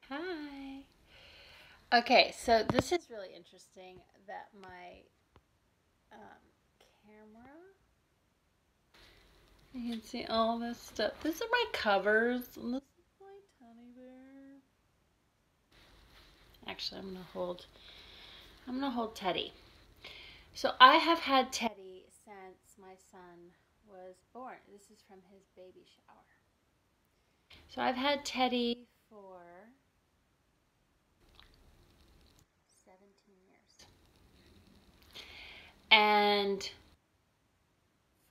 Hi. Okay, so this is really interesting that my camera, you can see all this stuff. These are my covers, and this is my teddy bear. Actually, I'm gonna hold Teddy. So I have had Teddy since my son was born. This is from his baby shower. So I've had Teddy for 17 years. And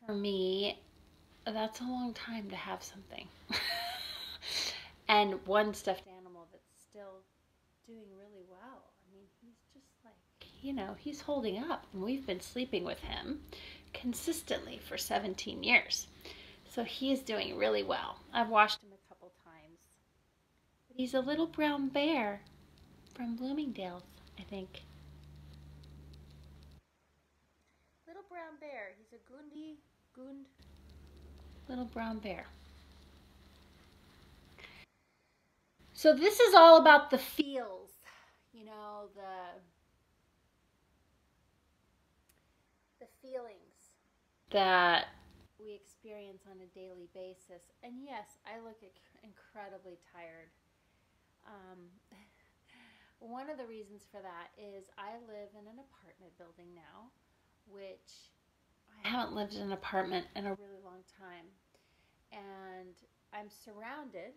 for me, that's a long time to have something. And one stuffed animal that's still doing really well. I mean, he's just like, he's holding up. And we've been sleeping with him consistently for 17 years. So he is doing really well. I've washed him a couple times. But he's a little brown bear from Bloomingdale's, I think. Little brown bear. He's a goond little brown bear. So this is all about the feels, the feelings that we experience on a daily basis. And yes, I look incredibly tired. Um, One of the reasons for that is I live in an apartment building now, which I haven't lived in an apartment in a really long time. And I'm surrounded.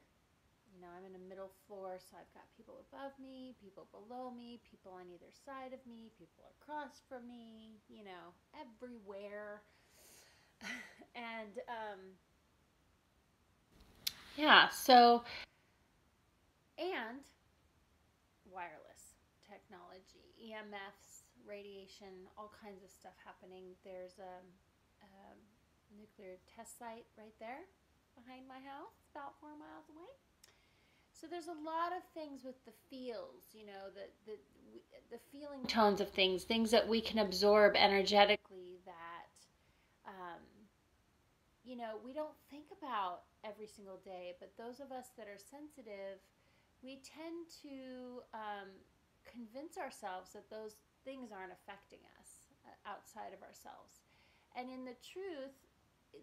I'm in a middle floor, so I've got people above me, people below me, people on either side of me, people across from me, everywhere. And yeah, so, and wireless technology, EMFs, radiation, all kinds of stuff happening. There's a nuclear test site right there behind my house, about 4 miles away. So there's a lot of things with the feels, the feeling tones of things that we can absorb energetically that, um, we don't think about every single day. But those of us that are sensitive, we tend to convince ourselves that those things aren't affecting us outside of ourselves. And in the truth,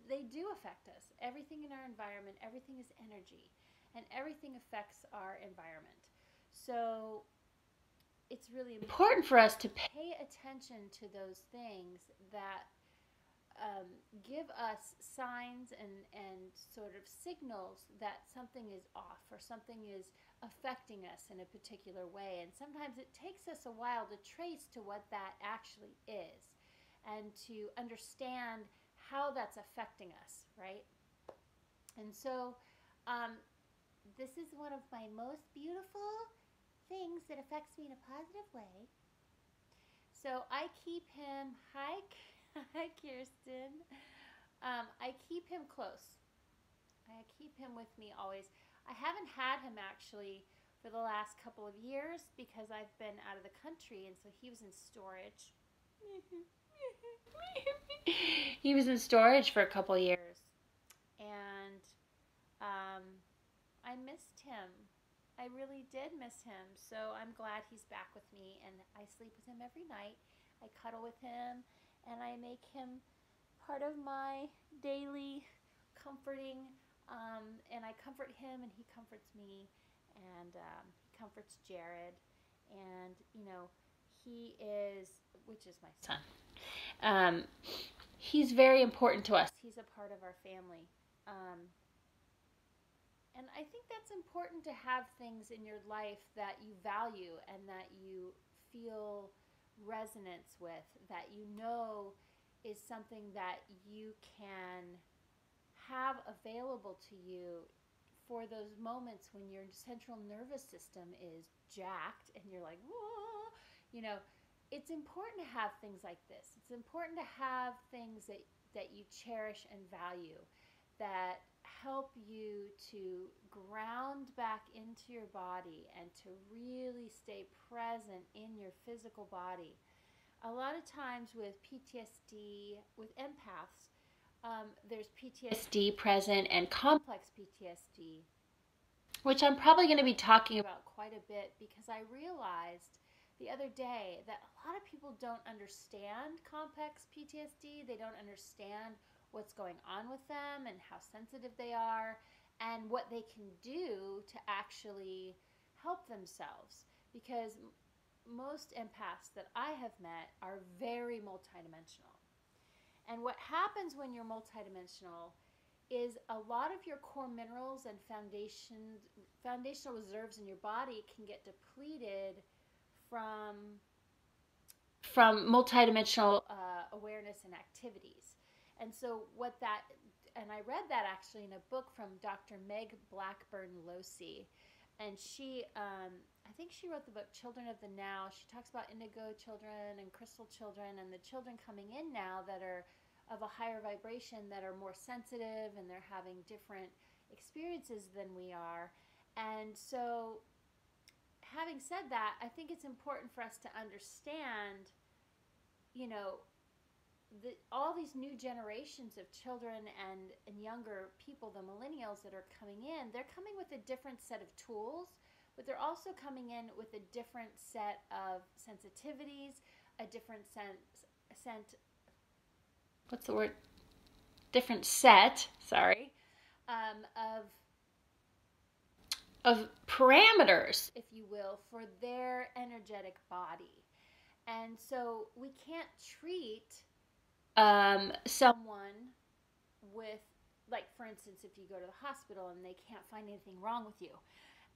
they do affect us. Everything in our environment, everything is energy, and everything affects our environment. So it's really important for us to pay attention to those things that give us signs and sort of signals that something is off or something is affecting us in a particular way. And sometimes it takes us a while to trace to what that actually is and to understand how that's affecting us, right? And so this is one of my most beautiful things that affects me in a positive way. So I keep him, hi Kirsten. I keep him close. I keep him with me always. I haven't had him actually for the last couple of years because I've been out of the country, and so he was in storage. He was in storage for a couple of years, and um, I missed him. I really did miss him. So I'm glad he's back with me, and I sleep with him every night. I cuddle with him, and I make him part of my daily comforting. And I comfort him, and he comforts me, and he comforts Jared. And, he is, which is my son. Um, he's very important to us. He's a part of our family. And I think that's important to have things in your life that you value and that you feel resonance with, that is something that you can have available to you for those moments when your central nervous system is jacked and you're like, whoa, it's important to have things like this. It's important to have things that you cherish and value, that help you to ground back into your body and to really stay present in your physical body. A lot of times with PTSD, with empaths, there's PTSD present and complex PTSD, which I'm probably going to be talking about quite a bit, because I realized the other day that a lot of people don't understand complex PTSD. They don't understand what's going on with them and how sensitive they are and what they can do to actually help themselves. Because most empaths that I have met are very multidimensional. And what happens when you're multidimensional is a lot of your core minerals and foundational reserves in your body can get depleted from multidimensional awareness and activities. And so and I read that actually in a book from Dr. Meg Blackburn-Losey, and I think she wrote the book Children of the Now. She talks about indigo children and crystal children, and the children coming in now that are of a higher vibration, that are more sensitive, and they're having different experiences than we are. And so, having said that, I think it's important for us to understand, you know, all these new generations of children and younger people, the millennials that are coming in, they're coming with a different set of tools, but they're also coming in with a different set of sensitivities, a different what's the word? Different set, sorry, of parameters, if you will, for their energetic body. And so we can't treat someone with, like, for instance, if you go to the hospital and they can't find anything wrong with you,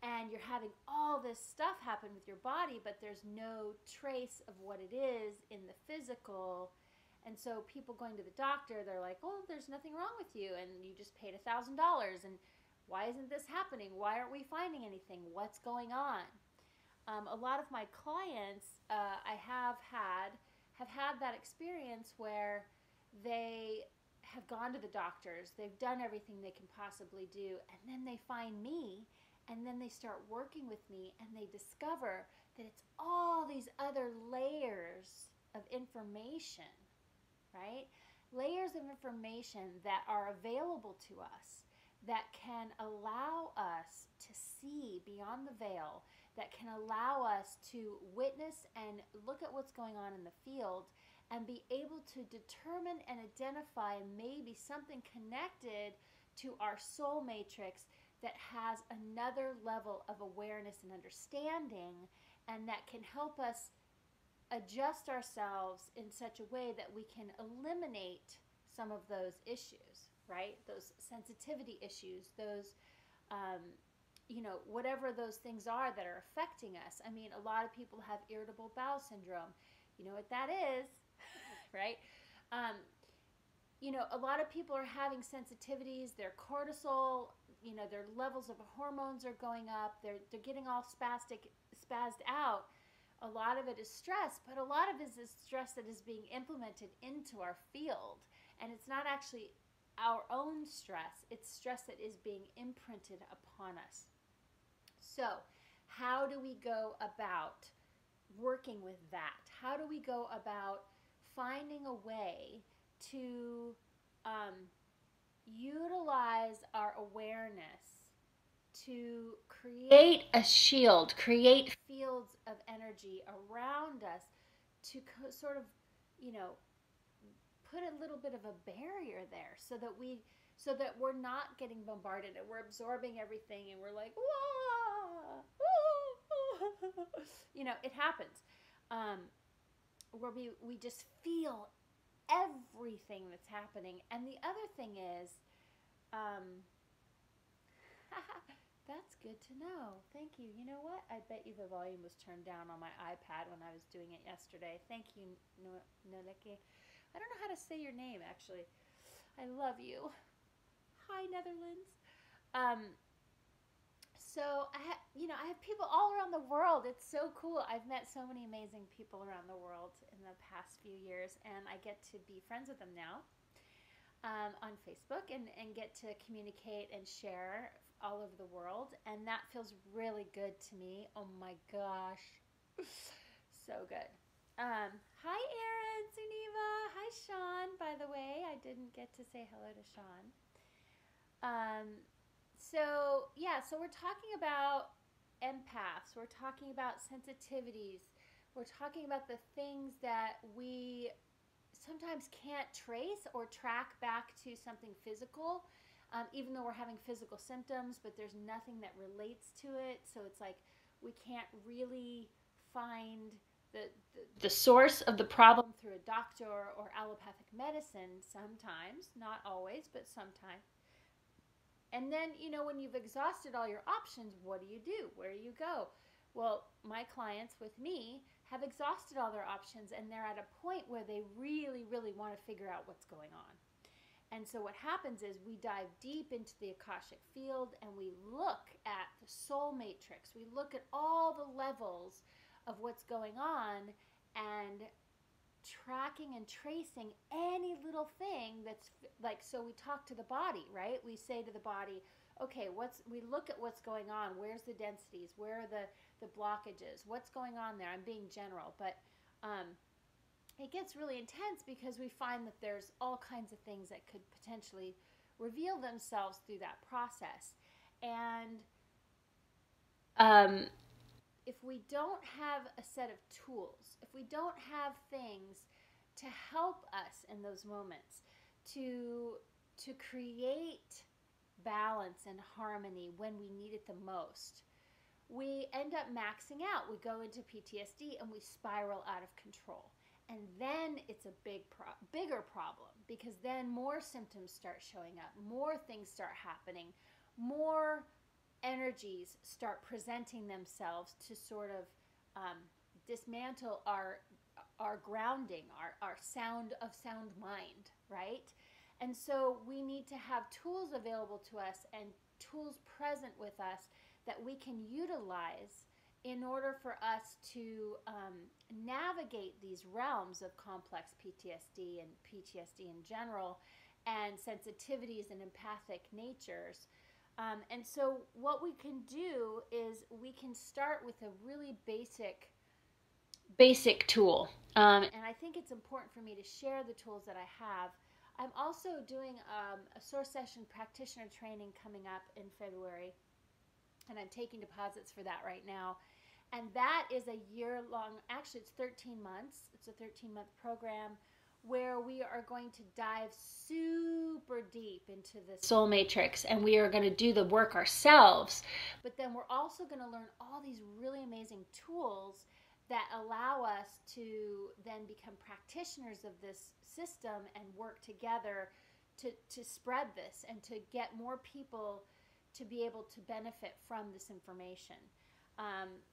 and you're having all this stuff happen with your body, but there's no trace of what it is in the physical. And so people going to the doctor, they're like, oh, there's nothing wrong with you, and you just paid $1,000, and why isn't this happening? Why aren't we finding anything? What's going on? A lot of my clients I have had that experience where they have gone to the doctors, they've done everything they can possibly do, and then they find me, and then they start working with me, and they discover that it's all these other layers of information, right? Layers of information that are available to us, that can allow us to see beyond the veil, that can allow us to witness and look at what's going on in the field and be able to determine and identify maybe something connected to our soul matrix that has another level of awareness and understanding, and that can help us adjust ourselves in such a way that we can eliminate some of those issues, right? Those sensitivity issues, those, whatever those things are that are affecting us. I mean, a lot of people have irritable bowel syndrome. You know what that is, right? A lot of people are having sensitivities. Their cortisol, their levels of hormones are going up. They're getting all spazzed out. A lot of it is stress, but a lot of it is stress that is being implemented into our field. And it's not actually our own stress. It's stress that is being imprinted upon us. So, how do we go about working with that? How do we go about finding a way to utilize our awareness to create a shield, create fields of energy around us to sort of, put a little bit of a barrier there so that we're not getting bombarded and we're absorbing everything and we're like, whoa, it happens. Where we just feel everything that's happening. And the other thing is, that's good to know. Thank you. You know what? I bet you the volume was turned down on my iPad when I was doing it yesterday. Thank you, Noleke. I don't know how to say your name, actually. I love you. Hi, Netherlands. So I have people all around the world. It's so cool. I've met so many amazing people around the world in the past few years, and I get to be friends with them now on Facebook and get to communicate and share all over the world, and that feels really good to me. Oh my gosh. So good. Hi, Erin, Suniva. Hi, Sean, by the way. I didn't get to say hello to Sean. So, yeah, so we're talking about empaths, we're talking about sensitivities, we're talking about the things that we sometimes can't trace or track back to something physical, even though we're having physical symptoms, but there's nothing that relates to it. So it's like we can't really find the source of the problem through a doctor or allopathic medicine sometimes, not always, but sometimes. And then, when you've exhausted all your options, what do? Where do you go? Well, my clients with me have exhausted all their options and they're at a point where they really, really want to figure out what's going on. And so what happens is we dive deep into the Akashic field and we look at the soul matrix. We look at all the levels of what's going on and tracking and tracing any little thing that's like, so we talk to the body, right? We say to the body, okay, we look at what's going on. Where's the densities? Where are the blockages? What's going on there? I'm being general, but it gets really intense because we find that there's all kinds of things that could potentially reveal themselves through that process. And if we don't have a set of tools, if we don't have things to help us in those moments, to create balance and harmony when we need it the most, we end up maxing out. We go into PTSD and we spiral out of control. And then it's a bigger problem, because then more symptoms start showing up, more things start happening, more energies start presenting themselves to sort of dismantle our grounding, our sound mind, right? And so we need to have tools available to us and tools present with us that we can utilize in order for us to navigate these realms of complex PTSD and PTSD in general, and sensitivities and empathic natures. And so what we can do is we can start with a really basic tool. And I think it's important for me to share the tools that I have. I'm also doing a source session practitioner training coming up in February, and I'm taking deposits for that right now. And that is a year-long, actually it's 13 months. It's a 13-month program where we are going to dive super deep into the soul matrix, and we are going to do the work ourselves. But then we're also going to learn all these really amazing tools that allow us to then become practitioners of this system and work together to spread this and to get more people to be able to benefit from this information.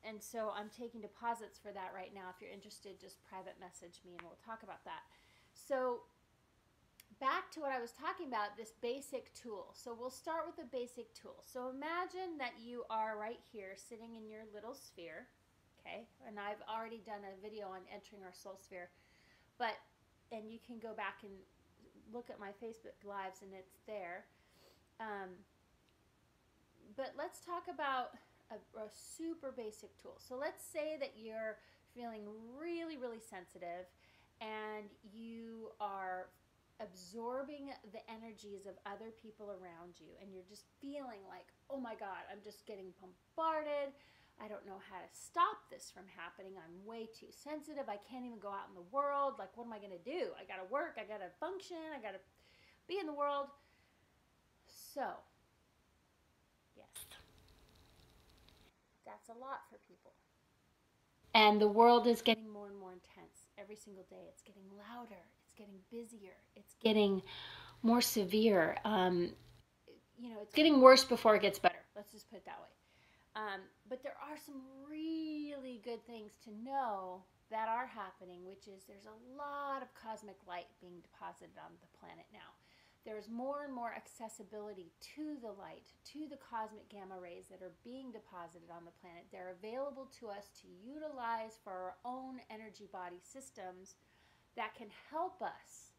And so I'm taking deposits for that right now. If you're interested, just private message me and we'll talk about that. So back to what I was talking about, this basic tool. So we'll start with the basic tool. So imagine that you are right here sitting in your little sphere, okay? And I've already done a video on entering our soul sphere, and you can go back and look at my Facebook Lives and it's there. But let's talk about a super basic tool. So let's say that you're feeling really, really sensitive and you are absorbing the energies of other people around you, and you're just feeling like, oh my God, I'm just getting bombarded. I don't know how to stop this from happening. I'm way too sensitive. I can't even go out in the world. Like, what am I going to do? I got to work. I got to function. I got to be in the world. So, yes, that's a lot for people. And the world is getting more and more intense every single day. It's getting louder. It's getting busier. It's getting more severe. It's getting worse before it gets better. Let's just put it that way. But there are some really good things to know that are happening, which is there's a lot of cosmic light being deposited on the planet now. There's more and more accessibility to the light, to the cosmic gamma rays that are being deposited on the planet. They're available to us to utilize for our own energy body systems that can help us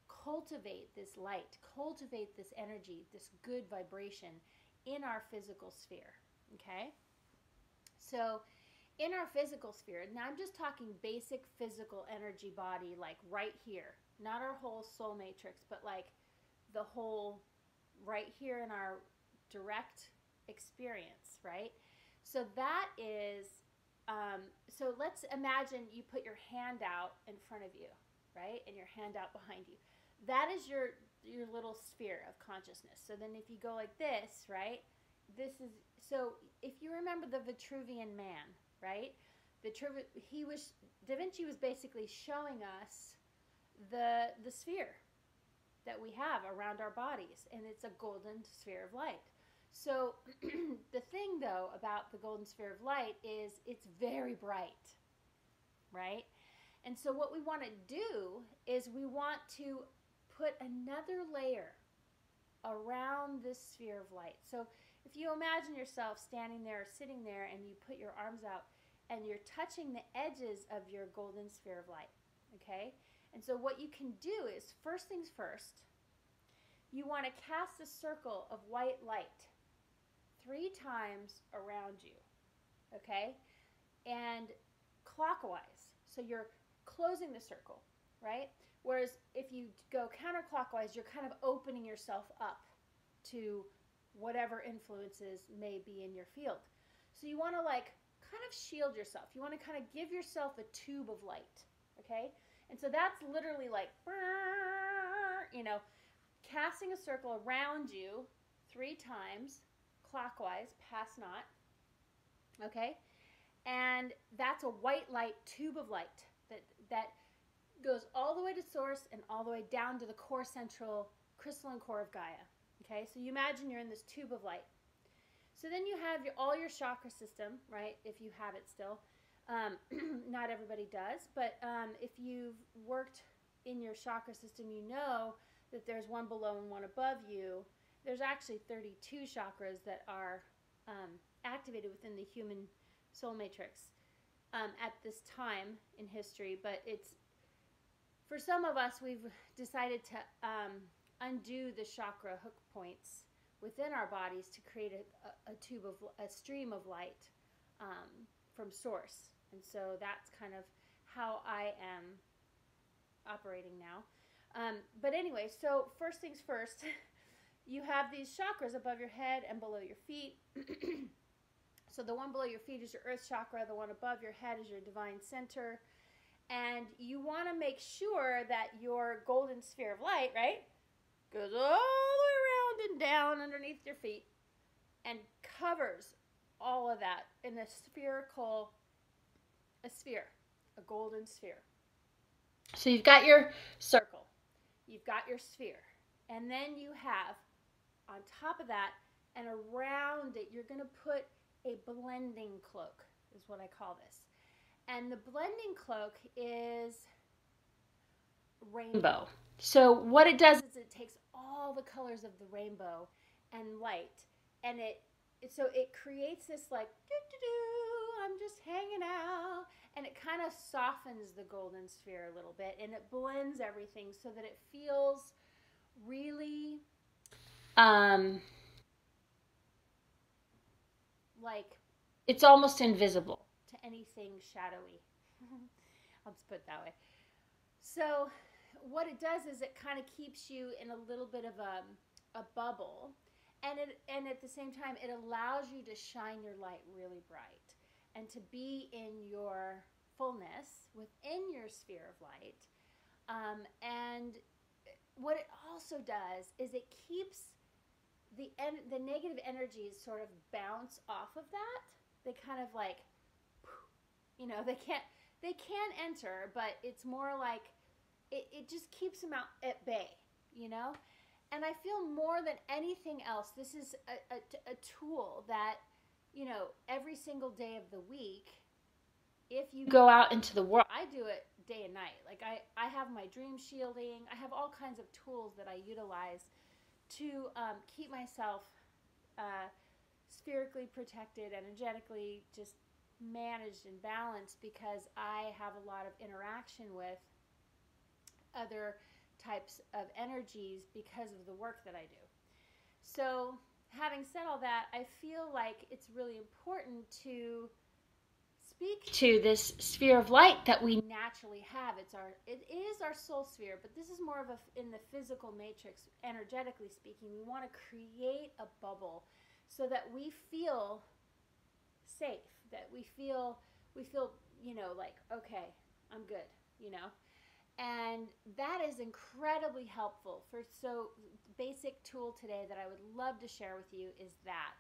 cultivate this light, cultivate this energy, this good vibration in our physical sphere, okay? So in our physical sphere, now I'm just talking basic physical energy body, like right here, not our whole soul matrix, but like the whole right here in our direct experience, right? So that is, so let's imagine you put your hand out in front of you, right? And your hand out behind you. That is your little sphere of consciousness. So then if you go like this, right? This is, so if you remember the Vitruvian Man, right? Da Vinci was basically showing us the sphere that we have around our bodies, and it's a golden sphere of light. So the thing, though, about the golden sphere of light is it's very bright, right? And so what we want to do is we want to put another layer around this sphere of light. So if you imagine yourself standing there or sitting there and you put your arms out and you're touching the edges of your golden sphere of light, okay? And so what you can do is, first things first, you want to cast a circle of white light 3 times around you, okay? And clockwise. So you're closing the circle, right? Whereas if you go counterclockwise, you're kind of opening yourself up to whatever influences may be in your field. So you want to like kind of shield yourself. You want to kind of give yourself a tube of light, okay? And so that's literally like, you know, casting a circle around you 3 times clockwise, pass not, okay? And that's a white light, tube of light that goes all the way to source and all the way down to the core central crystalline core of Gaia, okay? So you imagine you're in this tube of light. So then you have all your chakra system, right, if you have it still. Not everybody does, but if you've worked in your chakra system, you know that there's one below and one above you. There's actually 32 chakras that are activated within the human soul matrix at this time in history, but it's, for some of us, we've decided to undo the chakra hook points within our bodies to create a stream of light from source. And so that's kind of how I am operating now. But anyway, so first things first, you have these chakras above your head and below your feet. So the one below your feet is your earth chakra. The one above your head is your divine center. And you want to make sure that your golden sphere of light, right, goes all the way around and down underneath your feet and covers all of that in a sphere, a golden sphere. So you've got your circle, you've got your sphere, and then you have on top of that and around it, you're going to put a blending cloak, is what I call this. And the blending cloak is rainbow. So what it does is it takes all the colors of the rainbow and light, and it creates this like, I'm just hanging out, and it kind of softens the golden sphere a little bit, and it blends everything so that it feels really like it's almost invisible to anything shadowy. I'll just put it that way. So what it does is it kind of keeps you in a little bit of a bubble, and at the same time it allows you to shine your light really bright and to be in your fullness within your sphere of light. And what it also does is it keeps the negative energies sort of bounce off of that. They kind of like, you know, they can enter, but it's more like it just keeps them out at bay, you know? And I feel more than anything else, this is a tool that, you know, every single day of the week, if you go out into the world, I do it day and night. Like I have my dream shielding. I have all kinds of tools that I utilize to keep myself spherically protected, energetically just managed and balanced, because I have a lot of interaction with other types of energies because of the work that I do. So having said all that, I feel like it's really important to speak to this sphere of light that we naturally have. It is our soul sphere, but this is more of in the physical matrix, energetically speaking. We want to create a bubble so that we feel safe, that we feel, like, okay, I'm good, you know. And that is incredibly helpful. For so basic tool today that I would love to share with you is that,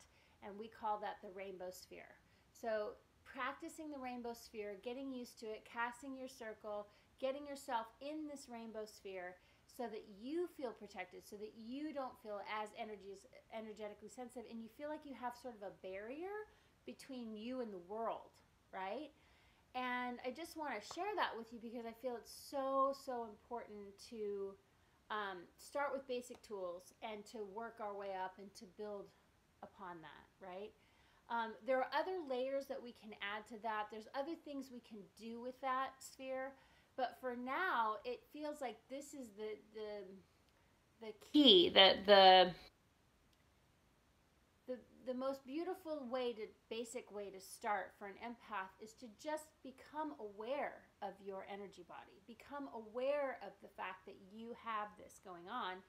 and we call that the rainbow sphere. So practicing the rainbow sphere, getting used to it, casting your circle, getting yourself in this rainbow sphere so that you feel protected, so that you don't feel as energetically sensitive, and you feel like you have sort of a barrier between you and the world, right? And I just want to share that with you because I feel it's so, so important to start with basic tools and to work our way up and to build upon that, right? There are other layers that we can add to that. There's other things we can do with that sphere. But for now, it feels like this is the key, the most beautiful way to basic way to start for an empath is to just become aware of your energy body, become aware of the fact that you have this going on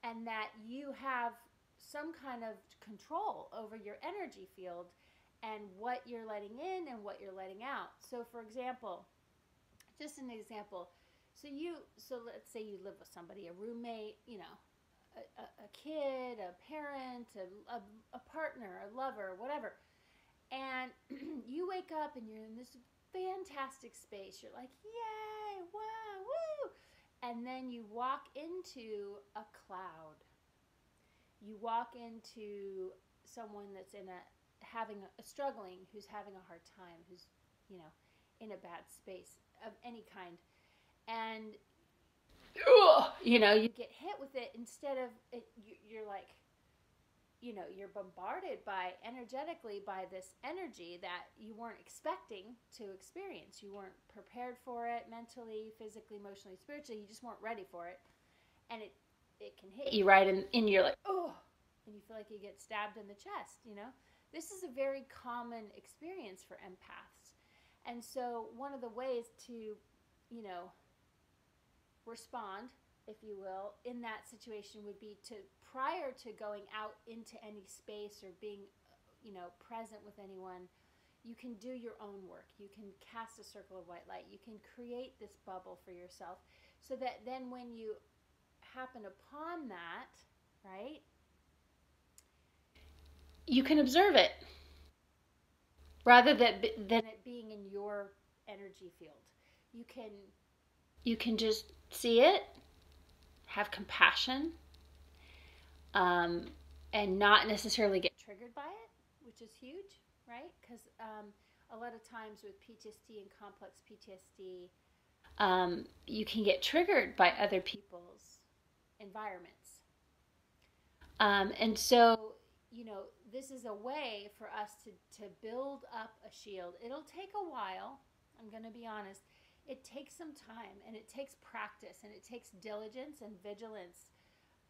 and that you have some kind of control over your energy field and what you're letting in and what you're letting out. So for example, just an example, so let's say you live with somebody, a roommate, a kid, a parent, a partner, a lover, whatever. And you wake up and you're in this fantastic space. You're like, yay, wow, woo. And then you walk into a cloud. You walk into someone that's struggling, who's having a hard time, who's, in a bad space of any kind. And you get hit with it instead of it, you're like, you're bombarded energetically by this energy that you weren't expecting to experience. You weren't prepared for it mentally, physically, emotionally, spiritually. You just weren't ready for it. And it can hit you right in you're like, oh, and you feel like you get stabbed in the chest, This is a very common experience for empaths. And so one of the ways to, respond, if you will, in that situation would be to, prior to going out into any space or being, present with anyone, you can do your own work. You can cast a circle of white light. You can create this bubble for yourself so that then when you happen upon that, right, you can observe it rather than it being in your energy field. You can just see it, have compassion, and not necessarily get triggered by it, which is huge, right? Because a lot of times with PTSD and complex PTSD, you can get triggered by other people's environments. And so, this is a way for us to build up a shield. It'll take a while, I'm going to be honest. It takes some time, and it takes practice, and it takes diligence and vigilance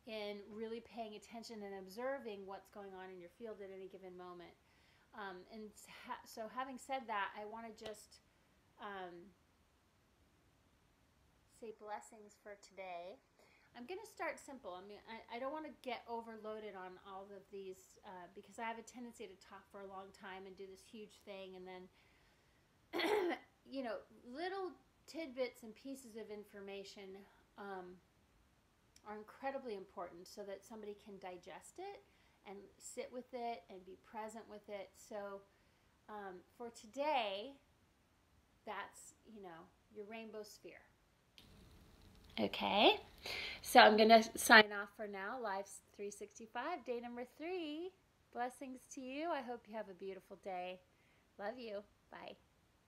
in really paying attention and observing what's going on in your field at any given moment. So having said that, I want to just say blessings for today. I'm going to start simple. I mean, I don't want to get overloaded on all of these because I have a tendency to talk for a long time and do this huge thing, and then little tidbits and pieces of information are incredibly important so that somebody can digest it and sit with it and be present with it. So for today, that's, your rainbow sphere. Okay, so I'm going to sign off for now. Live365, day number 3. Blessings to you. I hope you have a beautiful day. Love you. Bye.